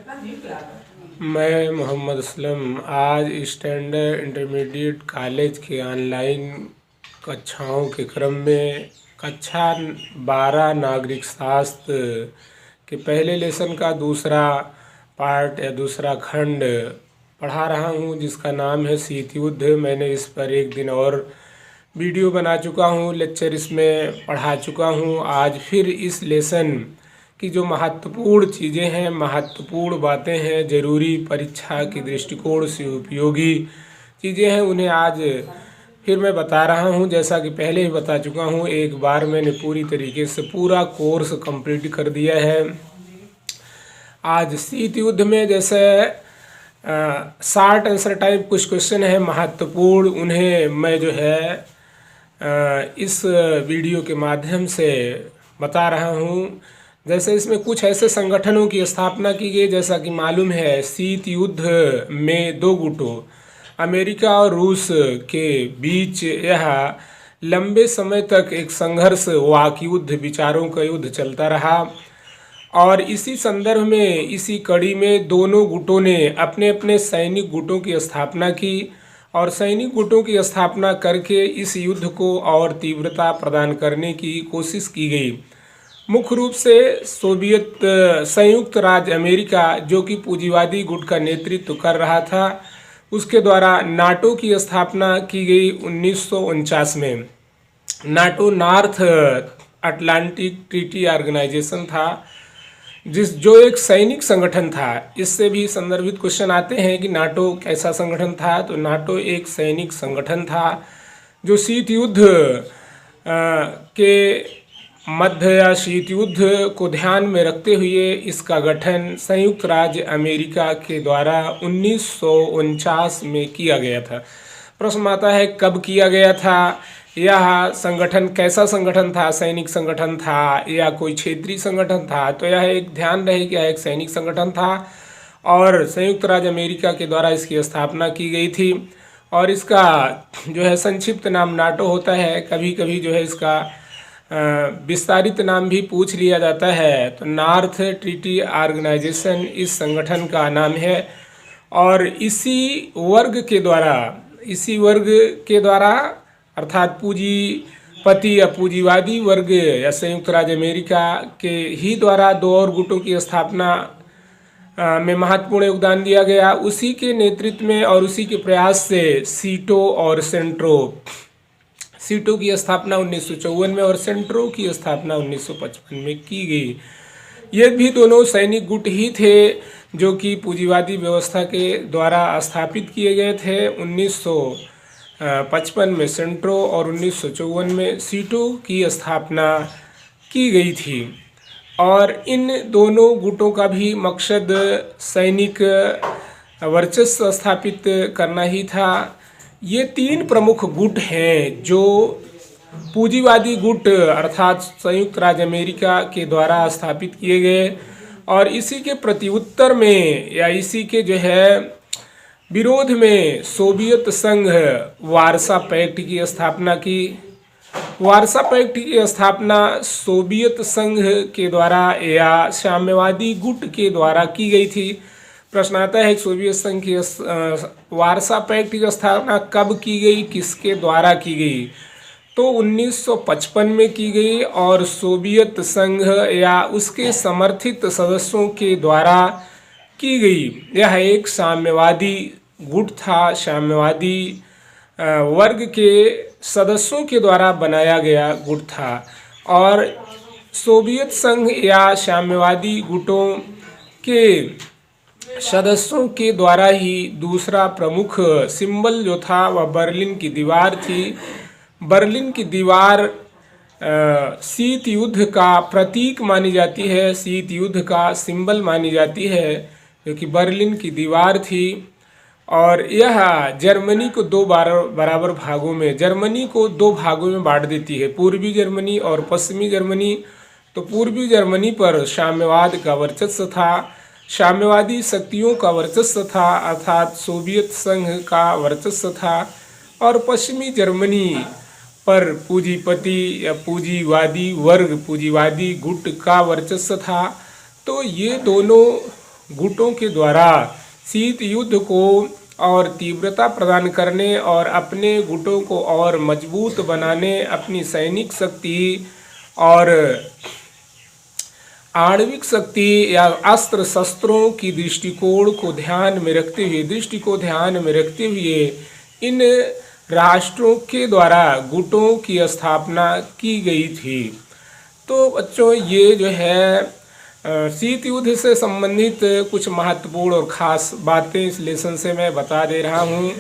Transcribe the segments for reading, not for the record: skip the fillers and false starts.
मैं मोहम्मद असलम आज standard intermediate college के ऑनलाइन कक्षाओं के क्रम में कक्षा 12 नागरिक शास्त्र के पहले लेसन का दूसरा पार्ट या दूसरा खंड पढ़ा रहा हूँ, जिसका नाम है शीत युद्ध। मैंने इस पर एक दिन और वीडियो बना चुका हूँ, लेक्चर इसमें पढ़ा चुका हूँ। आज फिर इस लेसन की जो महत्वपूर्ण चीज़ें हैं, महत्वपूर्ण बातें हैं, ज़रूरी परीक्षा के दृष्टिकोण से उपयोगी चीज़ें हैं, उन्हें आज फिर मैं बता रहा हूं। जैसा कि पहले ही बता चुका हूं, एक बार मैंने पूरी तरीके से पूरा कोर्स कंप्लीट कर दिया है। आज शीत युद्ध में जैसे शॉर्ट आंसर टाइप कुछ क्वेश्चन है महत्वपूर्ण, उन्हें मैं जो है इस वीडियो के माध्यम से बता रहा हूं। जैसे इसमें कुछ ऐसे संगठनों की स्थापना की गई, जैसा कि मालूम है शीत युद्ध में दो गुटों अमेरिका और रूस के बीच यह लंबे समय तक एक संघर्ष, वाक युद्ध, विचारों का युद्ध चलता रहा। और इसी संदर्भ में, इसी कड़ी में दोनों गुटों ने अपने अपने सैनिक गुटों की स्थापना की और सैनिक गुटों की स्थापना करके इस युद्ध को और तीव्रता प्रदान करने की कोशिश की गई। मुख्य रूप से सोवियत संयुक्त राज्य अमेरिका, जो कि पूंजीवादी गुट का नेतृत्व कर रहा था, उसके द्वारा नाटो की स्थापना की गई 1949 में। NATO North Atlantic Treaty Organization था, जो एक सैनिक संगठन था। इससे भी संदर्भित क्वेश्चन आते हैं कि नाटो कैसा संगठन था। तो नाटो एक सैनिक संगठन था जो शीत युद्ध के मध्य या शीत युद्ध को ध्यान में रखते हुए इसका गठन संयुक्त राज्य अमेरिका के द्वारा 1949 में किया गया था। प्रश्न आता है कब किया गया था, यह संगठन कैसा संगठन था, सैनिक संगठन था या कोई क्षेत्रीय संगठन था। तो यह एक ध्यान रहे कि यह एक सैनिक संगठन था और संयुक्त राज्य अमेरिका के द्वारा इसकी स्थापना की गई थी। और इसका जो है संक्षिप्त नाम नाटो होता है। कभी कभी जो है इसका विस्तारित नाम भी पूछ लिया जाता है। तो नॉर्थ ट्रीटी ऑर्गेनाइजेशन इस संगठन का नाम है। और इसी वर्ग के द्वारा अर्थात पूंजीपति या पूंजीवादी वर्ग या संयुक्त राज्य अमेरिका के ही द्वारा दो और गुटों की स्थापना में महत्वपूर्ण योगदान दिया गया। उसी के नेतृत्व में और उसी के प्रयास से सीटो की स्थापना 1954 में और सेंट्रो की स्थापना 1955 में की गई। ये भी दोनों सैनिक गुट ही थे जो कि पूंजीवादी व्यवस्था के द्वारा स्थापित किए गए थे। 1955 में सेंट्रो और 1954 में सीटो की स्थापना की गई थी। और इन दोनों गुटों का भी मकसद सैनिक वर्चस्व स्थापित करना ही था। ये तीन प्रमुख गुट हैं जो पूंजीवादी गुट अर्थात संयुक्त राज्य अमेरिका के द्वारा स्थापित किए गए। और इसी के प्रत्युत्तर में या इसी के जो है विरोध में सोवियत संघ वार्सा पैक्ट की स्थापना की। वार्सा पैक्ट की स्थापना सोवियत संघ के द्वारा या साम्यवादी गुट के द्वारा की गई थी। प्रश्न आता है सोवियत संघ की वार्सा पैक्ट की स्थापना कब की गई, किसके द्वारा की गई। तो 1955 में की गई और सोवियत संघ या उसके समर्थित सदस्यों के द्वारा की गई। यह एक साम्यवादी गुट था, साम्यवादी वर्ग के सदस्यों के द्वारा बनाया गया गुट था। और सोवियत संघ या साम्यवादी गुटों के सदस्यों के द्वारा ही दूसरा प्रमुख सिंबल जो था वह बर्लिन की दीवार थी। बर्लिन की दीवार शीत युद्ध का प्रतीक मानी जाती है, शीत युद्ध का सिंबल मानी जाती है, क्योंकि बर्लिन की दीवार थी। और यह जर्मनी को दो बराबर भागों में, जर्मनी को दो भागों में बांट देती है, पूर्वी जर्मनी और पश्चिमी जर्मनी। तो पूर्वी जर्मनी पर साम्यवाद का वर्चस्व था, साम्यवादी शक्तियों का वर्चस्व था अर्थात सोवियत संघ का वर्चस्व था। और पश्चिमी जर्मनी पर पूंजीपति या पूंजीवादी वर्ग, पूंजीवादी गुट का वर्चस्व था। तो ये दोनों गुटों के द्वारा शीत युद्ध को और तीव्रता प्रदान करने और अपने गुटों को और मजबूत बनाने, अपनी सैनिक शक्ति और आणविक शक्ति या अस्त्र शस्त्रों की दृष्टिकोण को ध्यान में रखते हुए इन राष्ट्रों के द्वारा गुटों की स्थापना की गई थी। तो बच्चों, ये जो है शीत युद्ध से संबंधित कुछ महत्वपूर्ण और ख़ास बातें इस लेसन से मैं बता दे रहा हूँ,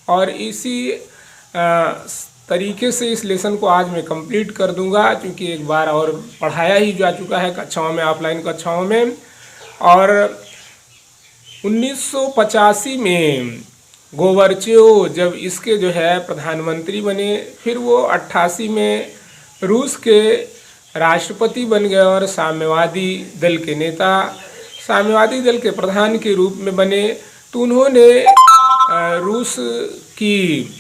और इसी तरीके से इस लेसन को आज मैं कंप्लीट कर दूंगा, क्योंकि एक बार और पढ़ाया ही जा चुका है कक्षाओं में, ऑफलाइन कक्षाओं में। और 1985 में गोर्बाचेव जब इसके जो है प्रधानमंत्री बने, फिर वो 88 में रूस के राष्ट्रपति बन गए और साम्यवादी दल के नेता, साम्यवादी दल के प्रधान के रूप में बने। तो उन्होंने रूस की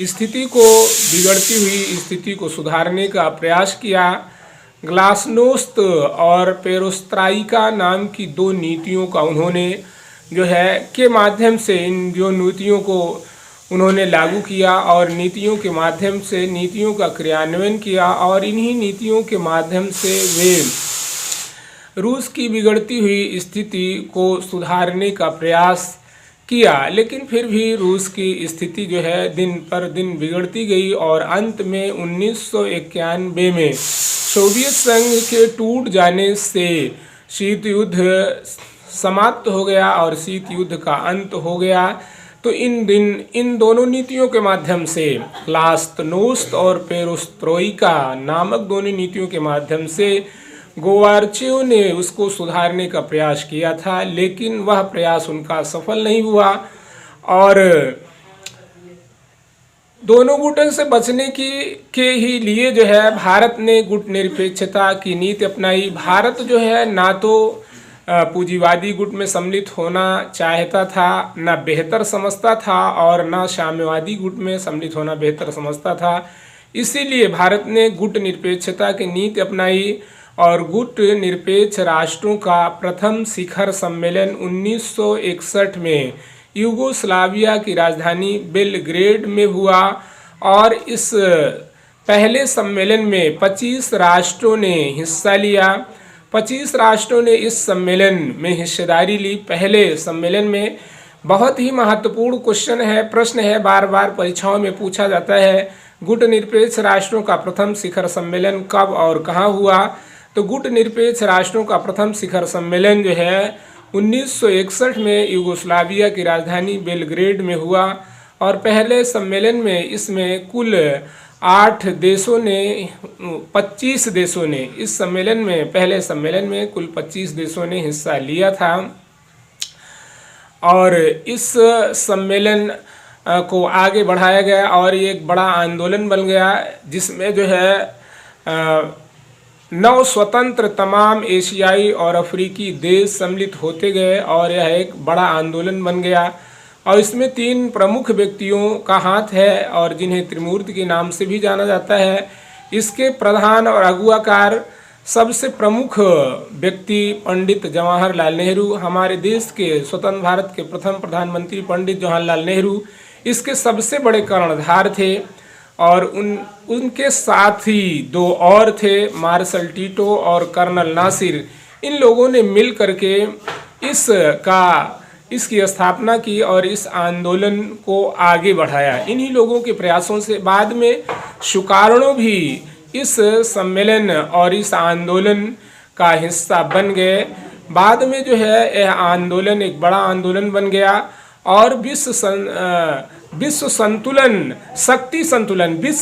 स्थिति को, बिगड़ती हुई स्थिति को सुधारने का प्रयास किया। ग्लासनोस्त और पेरोस्त्राइका नाम की दो नीतियों का उन्होंने जो है के माध्यम से, इन जो नीतियों को उन्होंने लागू किया और नीतियों के माध्यम से नीतियों का क्रियान्वयन किया, और इन्हीं नीतियों के माध्यम से वे रूस की बिगड़ती हुई स्थिति को सुधारने का प्रयास किया। लेकिन फिर भी रूस की स्थिति जो है दिन पर दिन बिगड़ती गई, और अंत में 1991 में सोवियत संघ के टूट जाने से शीत युद्ध समाप्त हो गया और शीत युद्ध का अंत हो गया। तो इन दोनों नीतियों के माध्यम से, ग्लासनोस्त और पेरोस्त्रोइका नामक दोनों नीतियों के माध्यम से गोर्बाचेव ने उसको सुधारने का प्रयास किया था, लेकिन वह प्रयास उनका सफल नहीं हुआ, और दोनों गुटों से बचने के ही लिए जो है भारत ने गुट निरपेक्षता की नीति अपनाई। भारत जो है ना तो पूंजीवादी गुट में सम्मिलित होना चाहता था, ना बेहतर समझता था, और ना साम्यवादी गुट में सम्मिलित होना बेहतर समझता था। इसीलिए भारत ने गुट निरपेक्षता की नीति अपनाई, और गुट निरपेक्ष राष्ट्रों का प्रथम शिखर सम्मेलन 1961 में यूगोस्लाविया की राजधानी बेलग्रेड में हुआ, और इस पहले सम्मेलन में 25 राष्ट्रों ने हिस्सा लिया। 25 राष्ट्रों ने इस सम्मेलन में हिस्सेदारी ली। पहले सम्मेलन में बहुत ही महत्वपूर्ण प्रश्न है, बार बार परीक्षाओं में पूछा जाता है, गुट निरपेक्ष राष्ट्रों का प्रथम शिखर सम्मेलन कब और कहाँ हुआ। तो गुट निरपेक्ष राष्ट्रों का प्रथम शिखर सम्मेलन जो है 1961 में यूगोस्लाविया की राजधानी बेलग्रेड में हुआ, और पहले सम्मेलन में इसमें कुल 25 देशों ने इस सम्मेलन में, पहले सम्मेलन में कुल 25 देशों ने हिस्सा लिया था। और इस सम्मेलन को आगे बढ़ाया गया और ये एक बड़ा आंदोलन बन गया, जिसमें जो है 9 स्वतंत्र तमाम एशियाई और अफ्रीकी देश सम्मिलित होते गए, और यह एक बड़ा आंदोलन बन गया। और इसमें 3 प्रमुख व्यक्तियों का हाथ है, और जिन्हें त्रिमूर्ति के नाम से भी जाना जाता है। इसके प्रधान और अगुवाकार सबसे प्रमुख व्यक्ति पंडित जवाहरलाल नेहरू, हमारे देश के स्वतंत्र भारत के प्रथम प्रधानमंत्री पंडित जवाहरलाल नेहरू इसके सबसे बड़े कर्णधार थे। और उनके साथ ही 2 और थे, मार्शल टीटो और कर्नल नासिर। इन लोगों ने मिल करके इसकी स्थापना की और इस आंदोलन को आगे बढ़ाया। इन्हीं लोगों के प्रयासों से बाद में सुकार्णो भी इस सम्मेलन और इस आंदोलन का हिस्सा बन गए। बाद में जो है यह आंदोलन एक बड़ा आंदोलन बन गया, और विश्व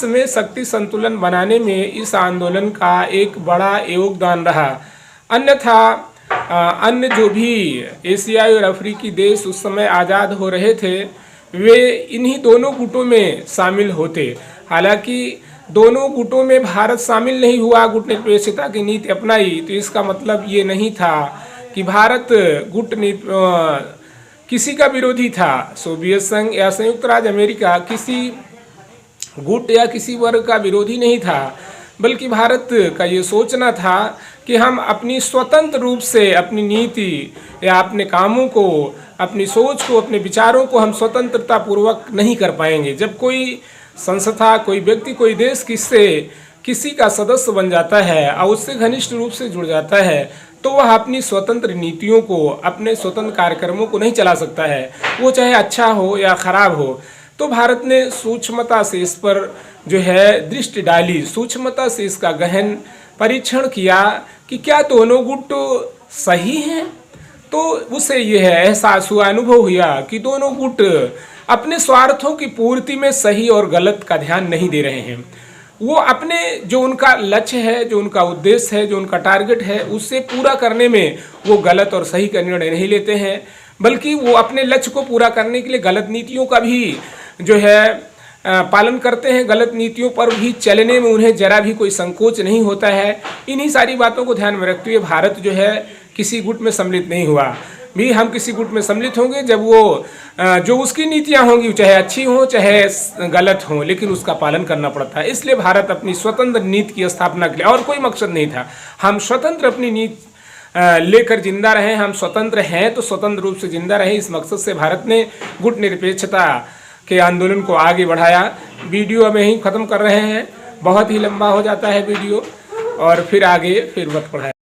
में शक्ति संतुलन बनाने में इस आंदोलन का एक बड़ा योगदान रहा। अन्यथा अन्य जो भी एशियाई और अफ्रीकी देश उस समय आज़ाद हो रहे थे, वे इन्हीं दोनों गुटों में शामिल होते। हालांकि दोनों गुटों में भारत शामिल नहीं हुआ, गुट निरपेक्षता की नीति अपनाई, तो इसका मतलब ये नहीं था कि भारत किसी का विरोधी था। सोवियत संघ या संयुक्त राज्य अमेरिका किसी गुट या किसी वर्ग का विरोधी नहीं था, बल्कि भारत का ये सोचना था कि हम अपनी स्वतंत्र रूप से अपनी नीति या अपने कामों को, अपनी सोच को, अपने विचारों को हम स्वतंत्रता पूर्वक नहीं कर पाएंगे। जब कोई संस्था, कोई व्यक्ति, कोई देश किसी का सदस्य बन जाता है और उससे घनिष्ठ रूप से जुड़ जाता है, तो वह अपनी स्वतंत्र नीतियों को, अपने स्वतंत्र कार्यक्रमों को नहीं चला सकता है, वो चाहे अच्छा हो या खराब हो। तो भारत ने सूक्ष्मता से इस पर जो है दृष्टि डाली, सूक्ष्मता से इसका गहन परीक्षण किया कि क्या दोनों गुट सही हैं। तो उसे यह एहसास हुआ, अनुभव हुआ कि दोनों गुट अपने स्वार्थों की पूर्ति में सही और गलत का ध्यान नहीं दे रहे हैं। वो अपने जो उनका लक्ष्य है, जो उनका उद्देश्य है, जो उनका टारगेट है, उससे पूरा करने में वो गलत और सही का निर्णय नहीं लेते हैं, बल्कि वो अपने लक्ष्य को पूरा करने के लिए गलत नीतियों का भी जो है पालन करते हैं। गलत नीतियों पर भी चलने में उन्हें जरा भी कोई संकोच नहीं होता है। इन्हीं सारी बातों को ध्यान में रखते हुए भारत जो है किसी गुट में सम्मिलित नहीं हुआ। भी हम किसी गुट में सम्मिलित होंगे जब वो जो उसकी नीतियां होंगी, चाहे अच्छी हों चाहे गलत हों, लेकिन उसका पालन करना पड़ता है। इसलिए भारत अपनी स्वतंत्र नीति की स्थापना के लिए, और कोई मकसद नहीं था, हम स्वतंत्र अपनी नीति लेकर जिंदा रहें, हम स्वतंत्र हैं तो स्वतंत्र रूप से जिंदा रहें, इस मकसद से भारत ने गुट निरपेक्षता के आंदोलन को आगे बढ़ाया। वीडियो अब यहीं ख़त्म कर रहे हैं, बहुत ही लंबा हो जाता है वीडियो, और फिर आगे फिर वक्त बढ़ाया।